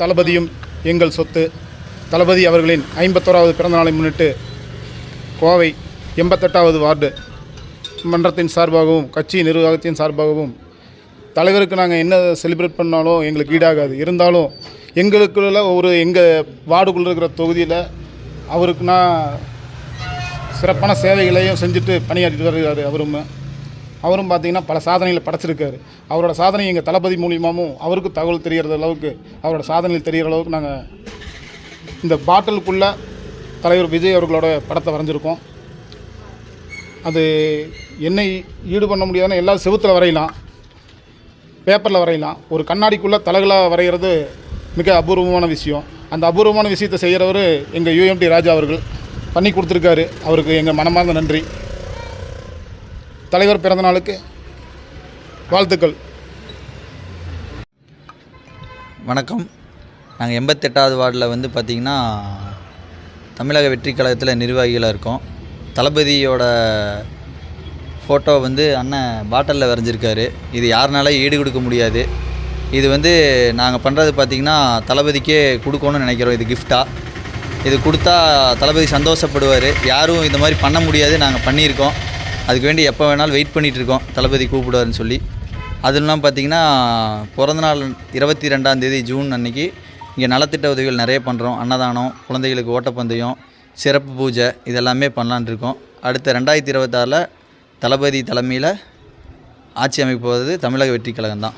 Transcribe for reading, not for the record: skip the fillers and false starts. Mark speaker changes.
Speaker 1: தளபதியும் எங்கள் சொத்து. தளபதி அவர்களின் 51வது பிறந்தநாளை முன்னிட்டு கோவை 88வது வார்டு மன்றத்தின் சார்பாகவும் கட்சி நிர்வாகத்தின் சார்பாகவும் தலைவருக்கு நாங்கள் என்ன செலிப்ரேட் பண்ணாலும் எங்களுக்கு ஈடாகாது. இருந்தாலும் எங்களுக்குள்ள எங்கள் வார்டுக்குள்ளே இருக்கிற தொகுதியில் அவருக்குன்னா சிறப்பான சேவைகளையும் செஞ்சுட்டு பணியாற்றிட்டு வருகிறார். அவரும் பார்த்திங்கன்னா பல சாதனைகளை படைச்சிருக்காரு. அவரோட சாதனை எங்கள் தளபதி மூலியமாகவும் அவருக்கு தகவல் தெரிகிற அளவுக்கு அவரோட சாதனைகள் தெரிகிற அளவுக்கு நாங்கள் இந்த பாட்டிலுக்குள்ளே தலைவர் விஜய் அவர்களோட படத்தை வரைஞ்சிருக்கோம். அது என்னை ஈடு பண்ண முடியாதுன்னா எல்லாரும் செவுத்தில் வரையலாம், பேப்பரில் வரையலாம். ஒரு கண்ணாடிக்குள்ளே தலகளாக வரைகிறது மிக அபூர்வமான விஷயம். அந்த அபூர்வமான விஷயத்தை செய்கிறவர் எங்கள் UMT ராஜா அவர்கள் பண்ணி கொடுத்துருக்காரு. அவருக்கு எங்கள் மனமார்ந்த நன்றி. தலைவர் பிறந்தநாளுக்கு வாழ்த்துக்கள்.
Speaker 2: வணக்கம். நாங்கள் 88வது வார்டில் வந்து பார்த்திங்கன்னா தமிழக வெற்றி கழகத்தில் நிர்வாகிகளாக இருக்கோம். தளபதியோட ஃபோட்டோ வந்து அண்ணன் பாட்டிலில் வரைஞ்சிருக்காரு. இது யாருனாலும் ஈடு கொடுக்க முடியாது. இது வந்து நாங்கள் பண்ணுறது பார்த்திங்கன்னா தளபதிக்கே கொடுக்கணும்னு நினைக்கிறோம். இது கிஃப்டாக இது கொடுத்தா தளபதி சந்தோஷப்படுவார். யாரும் இந்த மாதிரி பண்ண முடியாது, நாங்கள் பண்ணியிருக்கோம். அதுக்கு வேண்டி எப்போ வேணாலும் வெயிட் பண்ணிகிட்ருக்கோம் தளபதி கூப்பிடுவாருன்னு சொல்லி. அதுலாம் பார்த்திங்கன்னா பிறந்தநாள் 22ஆம் தேதி ஜூன் அன்றைக்கி இங்கே நலத்திட்ட உதவிகள் நிறைய பண்ணுறோம். அன்னதானம், குழந்தைகளுக்கு ஓட்டப்பந்தயம், சிறப்பு பூஜை இதெல்லாமே பண்ணலான் இருக்கோம். அடுத்த 2026 தளபதி தலைமையில் ஆட்சி அமைப்பது தமிழக வெற்றி கழகம் தான்.